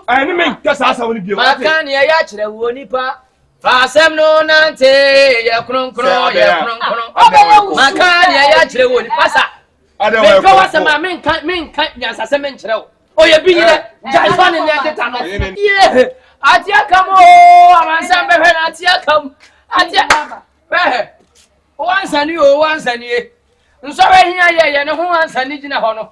I mean, because I saw you. I can't hear ya, Wonipa. Fasem no nante, ya kron. Makanya ya woni pasa. Me go was a man can't yes as a menchero. Oh, you be here, Jason in the tunnel. Yeah, Akamu, I'm Atia Atia. Once I knew once I knew. Sorry, yeah, no one's I need in a honor.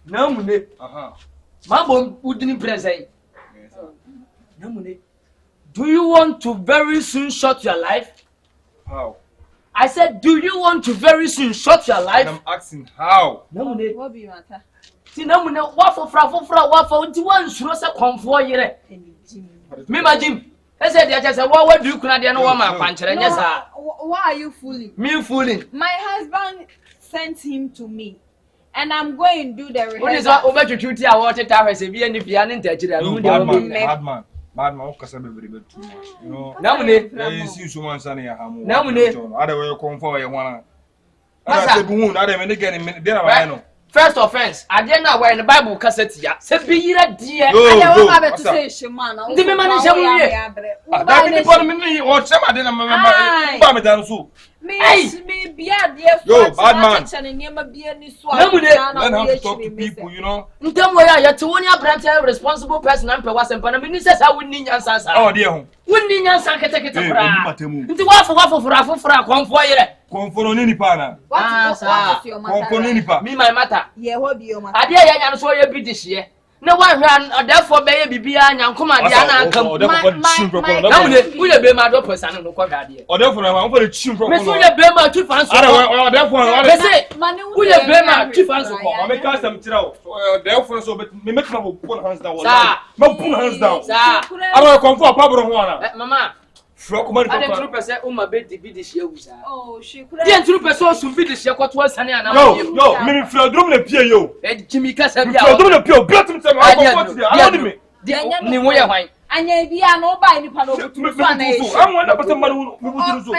Namune. Mambo wouldn't present. Namune. Do you want to very soon short your life? How? I said, do you want to very soon short your life? I'm asking how. Namune. What be matter? See, Namune, what for one should also come for you. Me, my Jim. I said, I just what do you cannot know my puncher? And yes, why are you fooling? Me fooling. My husband sent him to me. And I'm going to do the rehearsal. What is that over to duty? I wanted to have a severe if you hadn't touched it. Bad man, you know, Namune, you see someone saying, Namune, other way come for you. I said, Boon, I didn't get him dinner. First offense, I didn't know where in the Bible cassette. Say, be here, dear. I don't have to say, Shimano. The man or some I didn't remember. Me be a dear. Yo, bad man. And never be any swap. Learn how to talk to people, you know. In some way, I had to one year branch responsible person and was and Panaminises. I wouldn't need answers. Oh, dear. Wouldn't need answer. The waffle for a convoy. Conform any partner. What is your matter? Me, my matter. Yeah, what be your matter? I dare I saw you be this year. No one ran, or therefore, baby, and come on, Diana, come. We have been my daughter, son, and no quagadi. Or therefore, I want the children. We have been my 2 fans. Or therefore, we have been my 2 fans. I make us some throw. Therefore, so but me make trouble, put hands down. No, put hands down. I will come for a problem. Mamma. I didn't 2% my bed to be this year. Oh, she could. Then 2% should be this year. What was Sunny and no, maybe if you're doing a PO. Jimmy Cassadia, you're doing a PO, built himself. I don't me. And you are no by the panel. I'm one of the man who do.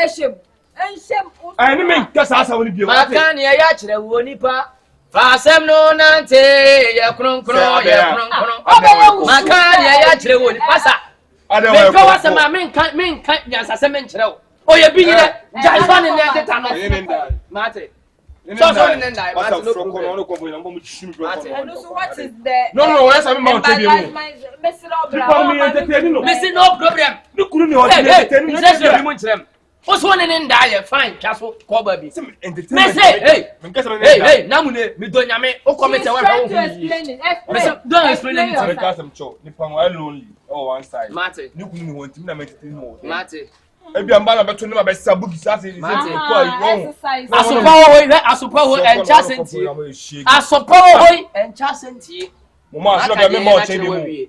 I mean, because I will be. I can't hear ya, Wonipa. Fasem no nante, ya kron. Makanya ya woni pasa. Me go was a man can't yes as a menchero. Oh, you be here, Jason in the tunnel. Mate. So in the night. What is there? No, yes, I'm not telling you. Missing no problem. Look, you what's one in die? Fine, Castle, Cobaby. Hey, Namune, me don't yame, or comment don't explain it. Oh, one side. Mate, you couldn't want to make it more. Mate. Maybe I'm bad about to know about Sabuki. I suppose, and Chassenty. I suppose, and Chassenty. Momaa,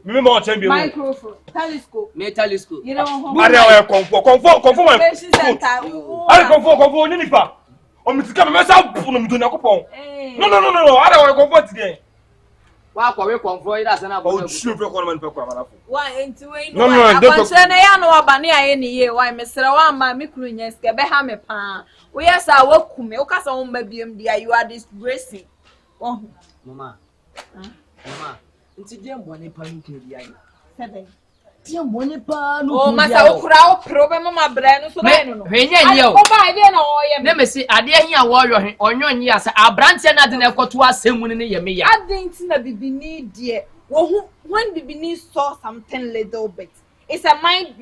remember champion. Microphone, telescope. You know, I Wa kwa we konfo ida sana ba o tshiro fe kwa man pe kwa mara fo wa enti we no abanse na ya no abane aye ne ye wa mesra wa ma me kuru nya ske be ha me pa we yesa wa kume o kasa wo mba biem dia you are disgracing oh mama mama enti je mbo ne pa nke dia yi 7 Tia money pa no. Oh, masa okura opro mama bra no so na no. Hwenye nye o. Ko ba ide na oye. Na me si ade hia wo yo onyo nye asa abrantie na de na ekoto asemu ne ye me ya. Adenti na bibini die. When bibini saw something little bit, it's a mind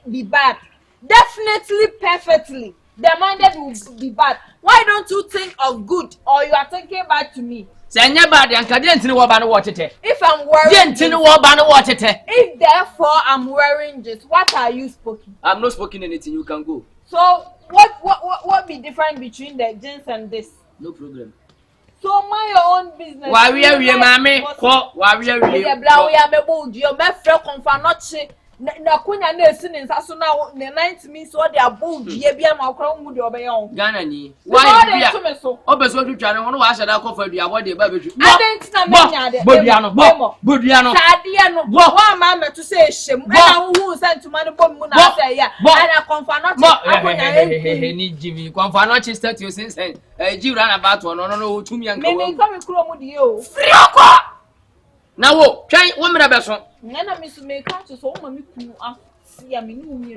be bad. Definitely, perfectly. The minded will be bad. Why don't you think of good or you are thinking bad to me? Say nya bad yanka de ntini wo ba no watete. If I'm wearing de ntini wo ba no watete. If therefore I'm wearing this, what are you speaking? I'm not speaking anything, you can go. So what be different between the jeans and this? No problem. So mind your own business. Why we mama ko why we the bla we am able you me frɛ konfa no che na kunya na esi ne nsa so na ne 90 means so they above die bia ma kra mu de obeye on Ghana ni why bia obeso twtwa ne hono wa hyada kofa dua bo de ba betwu adenti na menya de bodua no sade no wa ma meto se ehyem na wo hu sentuma ne bom mu na say ya ana konfa no che akonya ni jimi konfa no che statue since jiwra na ba to no no tumi anka wo me come kro mu de o free okwa na wo twan wo mra beso na mi so me ka to so wo ma mi kunu asia me ni umi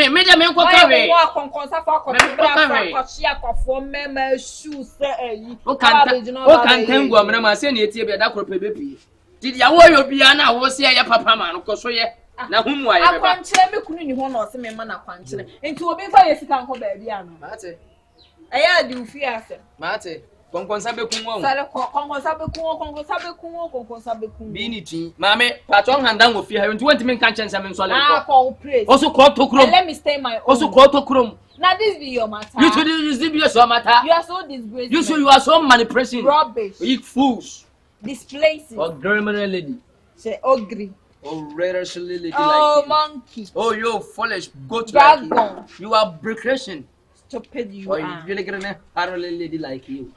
me de me ko kawe wa konkonsa fa ko ko chia kofo mema shoe se ayi o kan tangu amna ma se na etie be da kro pe bepi didi ya wo yo bia na wo se ya papa ma no ko so ye na humu aye be ba akwankyere me kunu ni ho na o se me ma na akwankyere enti obi fa ye sika nko ba bia no mate eya di ufi ase mate konkonsa be kunwo sale konkonsa be kunwo bi ni tin mame patron handa ngo fi ha nti wonti men kan chensa men so le ko praise also ko to krom let me stay my own also ko to krom now this be your matter you to this be your matter you are so disgraceful you are so manipulating rubbish you fools displacing oh grammar lady say ogri oh rare lady like oh monkey oh you foolish goat dragon. like you are breakration stupid you oh, are you really gonna have a lady like you.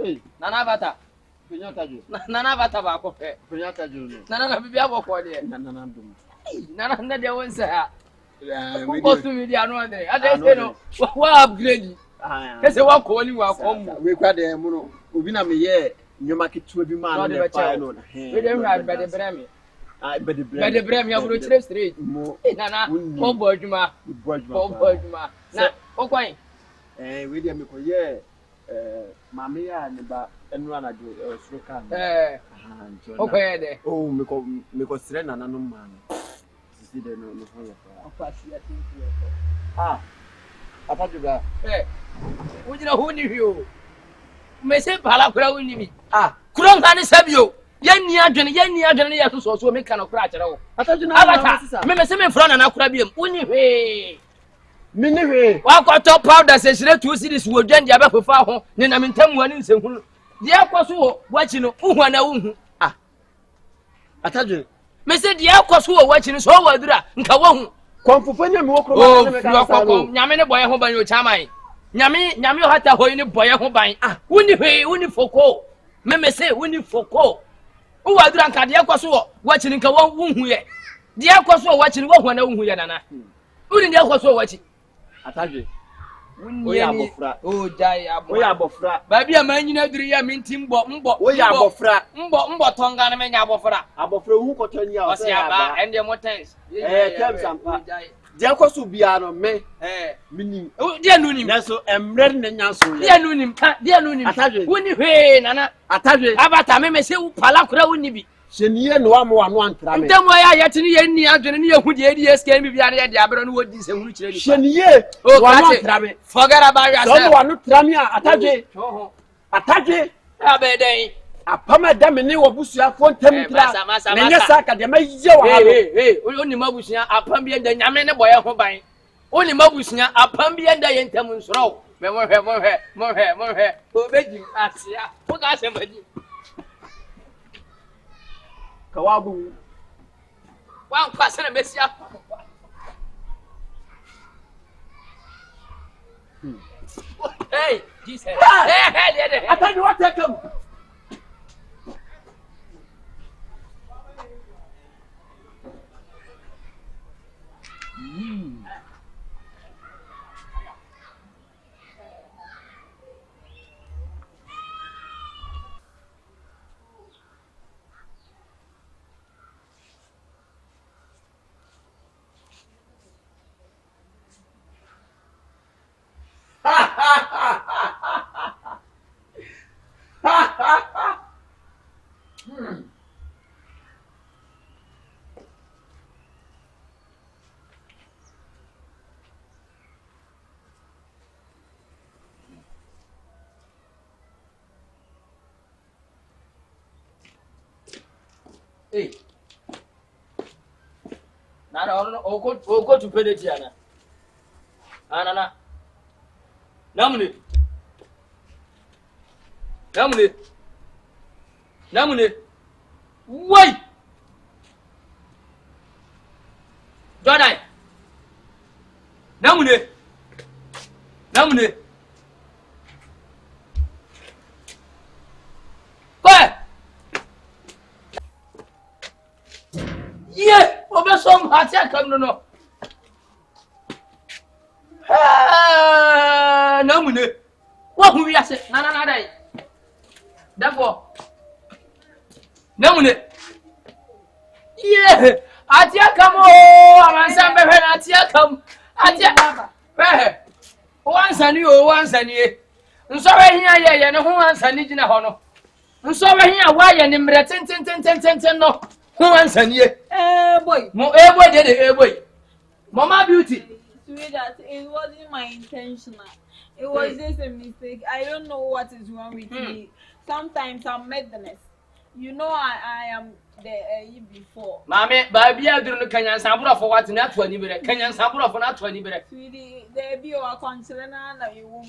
Hey, Nana Bata. Nana Bata ba ko fe. Nana bibi abo ko de. Nana dum. Nana na de won sa. Ko to media no de. Ade say no. Wa upgrade. Kese wa ko ni wa ko mu. We kwa de mu no. Obi na me ye nyoma ketua bi ma no fa no. We de hwa be de bremi. Ah be de bremi aburo chire straight. Nana ko bojuma. Bojuma. Na o kwan. We de me ko ye mama ya ne ba enu anajo sroka okay de oh me ko sire nana no ma no sisi de no ho ya afasi ya tinki Atadwe wujina hu ni hio me se pala kura wuni mi kura ngani sabio yanni adwene ne ya so me kana kura akere wo Atadwe na abata me se me fro na kura biem wuni hwe mini hwe wa ko top powder se sire 2 series wo dwan dia be fefa ho ne na mentam wani nsenhunu dia kwaso wo wachi no uhu na uhu Atadwe me se dia kwaso wo wachi no so wadura nka wo hu konfufo nya me wo kro ma me ka sa no nyame ne boye ho ban o chaman nyame o hata hoyi ne boye ho ban wuni hwe wuni foko me se wuni foko o wadura nka dia kwaso wo wachi nka wo hu ye dia kwaso wo wachi no wo hu na uhu ye nana wuni dia kwaso wo wachi Atadwe oya abofra o jai abo oya abofra ba bia ma nyina duru ya minti mbo oya abofra mbo tonga na menya abofra hu koto ni a o se aba ende motens terms ampa dia kwaso bia no me minim dia nunim naso emre ne nyanso dia nunim Atadwe woni hwe nana Atadwe abata me se pala kura woni bi Sheniye no wa mo anu antra me. Ndemo ya yetini ye ni adwene ne yehu de edi SK bi bia ne de abere no wodi se hunu kire ni. Sheniye no anu antra me. Forget about yourself. So no anu tra me Atadwe. Atadwe abeden. Apama da me ne wobusua fo ntam tra. Ne nya saka de ma ye wa ha. Oni mabusua apam bi enda nyame ne boye ho ban. Oni mabusua apam bi enda ye ntam nsoro. Me mo hwe. Obeji asia. Wo ka se madi. Kawabu wan kwase na mesia hey Jesus hey Atadwe what take him Hey. Nana oko to pay the tiana. Anana. Namune. Why? Jordan. Namune. Where? Yeah, over some hot come no. Namune. What we are saying? Nana. Therefore, Namune. Yeah, Akamu, I'm some Akamu. Akamu. Once and you, once and ye. And so I hear you, who wants a Nijina Hono. And so I hear why and in ten no. Who wants and ye? Boy. More did it, boy. Momaa beauty. Sweetheart, it wasn't my intention. It was just a mistake. I don't know what is wrong with me. Sometimes I'm madness. You know I am the before. Mammy, baby, I don't know Kenyan Sabura for what not 20 minutes. Kenyan Sabura for not 20 minutes. Sweetie, there be a concern and you won't.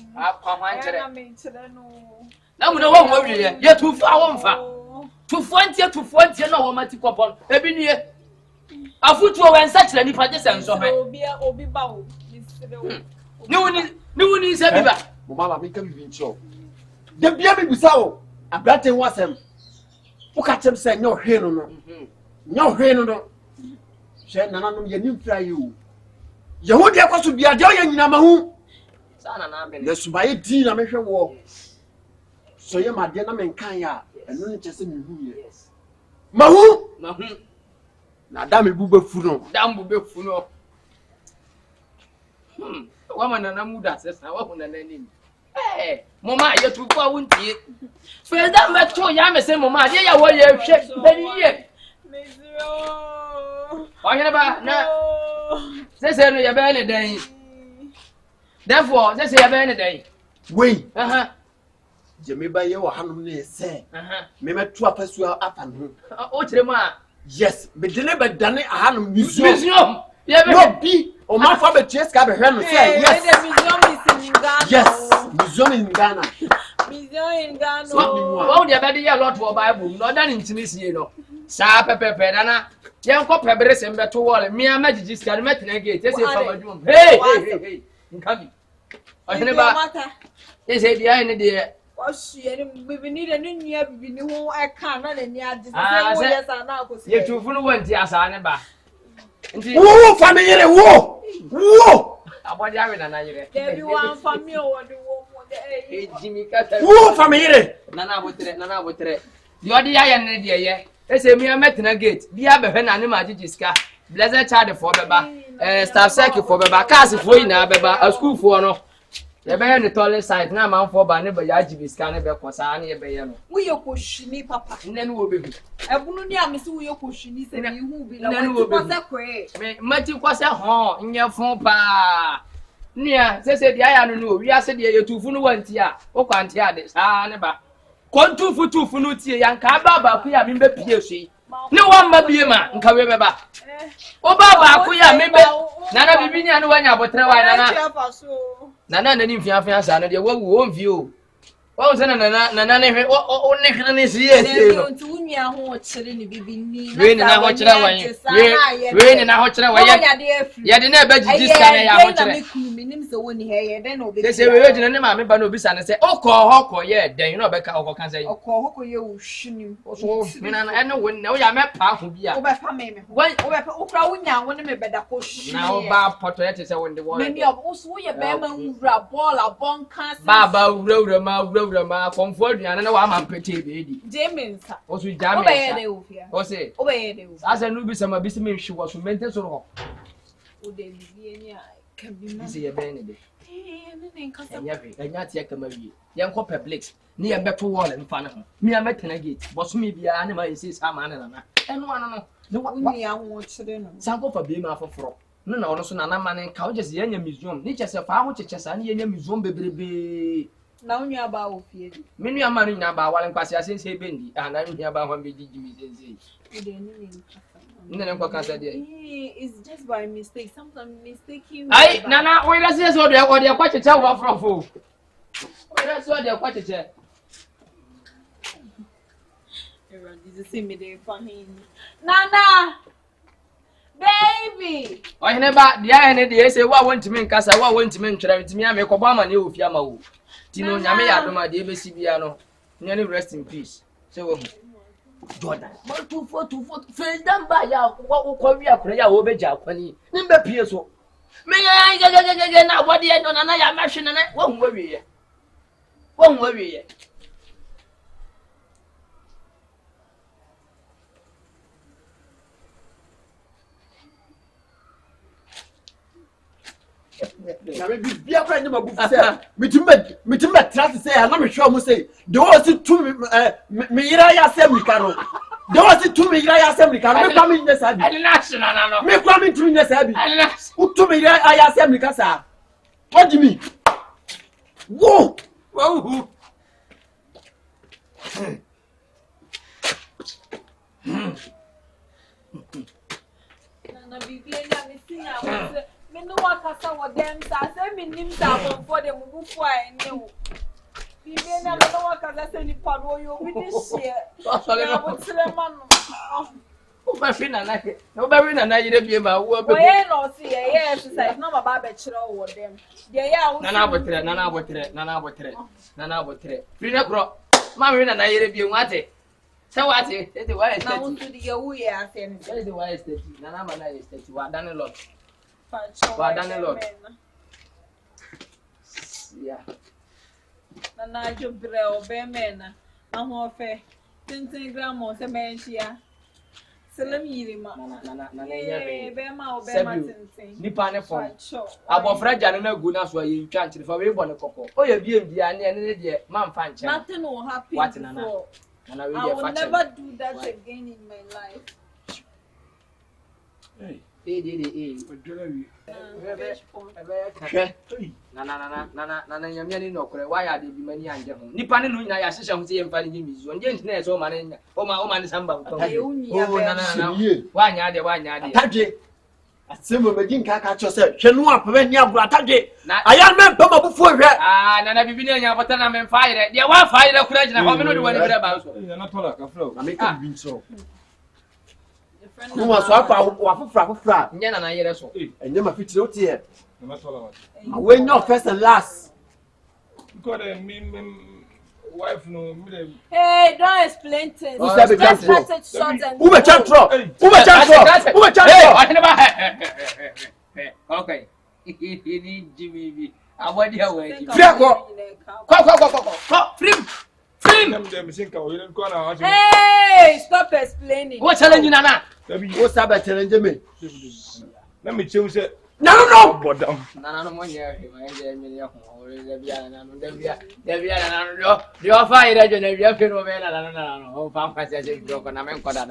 Now we know what worry yet. You're too far on. 240 no woman to pop on. Every year. A foot and such any practice and so be bow. No one is everywhere. Momaa become vincho. The baby Bissau. A black and was him. Look at him say, no, no, no. Shed none of your new fly you. You would have to be a joy in Namahu. The Subai Tina make her walk. So you're my dear man, Kanya, and only just in you. Yes. Mahu, now damn it, Booba Funo, damn Booba Funo. Woman and Amuda says, I want an ending. Hey, Momaa, you're too far, won't you? For that much, Yama say, Momaa, yeah, what you shake, Benny. Why never? No, says you're burning a day. Therefore, they say a burning a day. Wait, Jimmy by your hand, say, Mema Trappers were up and home. Oh, Trema. Yes, but delivered Danny a hand museum. Yeah, be or my father chest got a hand say, yes, museum in Ghana. Museum in Ghana. Oh, the baby a lot for Bible, not done in Tunisia, you know. Sapa Pepperana, young copper and better wall, me and Magic can met in a gate. Hey, come. I never. They say behind the dear. We need a new year, we knew I can't run in the yes, I now. You're too fluent, yes, I never. Whoa, family, whoa, whoa. About having an idea. Everyone from me or the Jimmy Cutter. Whoa, family. Nana would it. You're the iron idea, yeah. They say me a met in a gate. Be a behind animal jiska. Blessed child for Beba. Staff circle for Beba. Castle for you now, Beba. A school for no. The bear the toilet side now, man for Baneba Yaji scanner because I need a bayano. We are pushing papa. And then we'll be. I wouldn't have missed you pushing. And you will be like, Matthew was a horn in your phone pa. Near, they said, I don't know. We are said you're too fluent here. Oh, can't hear this. Ah, never. Con 2 for 2 for no tea and Kababa, we have been the PSC. No one may be a man, Kababa. Oh, Baba, we are maybe Nana Bibinia and one about Nana and if you have answered, you won't view. Oh, Nana, only is here. Rain and I watch that way. Rain and I watch that way. You didn't bet this kind. They say, we're going to name but no business and say, oh, call, yeah, then you know, Becca or can say, oh, call you, shooting. I know when no, I met half of you. Why, when you better push now, Bob portrait is when the one. Many of us were a ball, a bonk, Baba, road, Okomfuo and no one pretty baby. James was with Jamie. Was it? Obey as a newbie, some business she was mental so. Would they be can be busy a benefit? And yet, Yakamu, young copper blitz, near better wall and fun. Me, I met in a gate, was me be an animal, is some man and one. No one, I want to some of a beam off of frock. No, no, no, man and couches the museum. Nature of our churches and museum baby. Now you about ofie. Menu amanu nya ba wale nkwase asense bendi. Ah na nya ba hwan beji jimi sense. It's just by mistake. Sometimes mistaking. Ai nana we that's so dey kwa cheche over from fo. We that's so dey kwa cheche. Everyone did see me there for him. Nana. Baby. Oh hene ba dia hene dey say wa wontimi nkasa wa wontimi ntwera ntimi ame ko ba ma ne ofi ama wo. Tino nyame ya doma de besi bia no. Nyane rest in peace. So Jordan. But 2-4 face down by ya kwa wi akora ya wo beja akwani. Nimbe pie so. Me ya na body no na ya mahwe na wo hu wi ye. Wo hu wi ye. Na me bia kwa nyama bu say mitimba trust say na me hwe mo say de wo si tu me yira ya say mika no de wo si tu me yira ya say mika no me kwa me nyɛ saa bi National no me kwa me tu nyɛ saa bi utu me yira ya say mika saa what do you mean wo wo Nana Bibi na me sing am. Me no wa kasa wo dem sa say me nim sa for dem bu fu a ene wo. Bibi na me no wa kasa say ni pado yo bi de share. Na wo tire ma no. O ba fi na na ke. O ba wi na na yire bie ma wo be. O ye no see ye exercise no baba be kire wo dem. De ya wo. Nana abotre. Fi na kro. Ma wi na na yire bie nwate. Se wate, e de wa estate. Na wo tu de ye wo ye ase ni. E de wa estate. Nana ma na estate wa dane lot. Wa dane lot. Yeah. Nana jo bre o be mena. Ahun ofe. Tintin gramo se me hia. Selam yiri ma. Nana nya be ma o be ma tintin. Nipa ne fo. Abofra jane na gu na so ye twa nkyere fa we bo ne kokko. O ye biem dia ne de man fa nkyere. Nothing will happen. What Nana? I will never do that again in my life. Hey. Nana nyamia no kore wa ya de bi mani anje ho nipa ne no nyina ya hyehyɛ ho sɛ yɛmfa ne mizu nje ntina yɛ sɛ o ma ne nya o ma ne samba to nana wa nya de Atadwe asemo medin ka cho sɛ hwɛ no apɛ ni abura Atadwe aya me mpa mabufu hwɛ nana bibi ne nya bota na me mfa yere de wa fa yere kura gyina ho me no de wani bra ba so nana tola ka flow na me ka bi nso no so afa wa fofra nya nana yere so enye ma fitire o tie nana tola ma we no first and last because me wife no me hey don't explain things just let it short and Ube chantro okay ni jimibi awadi awadi friako ko free dem sinka o yen ko na hey stop explaining what challenge nana wo sabe challenge me na me chew se no bodam nana no monye he ma je me ya ko o le bia nana no de bia nana no yo fa ire je na bia fe no be nana no o fa fa se bro ko na me ko da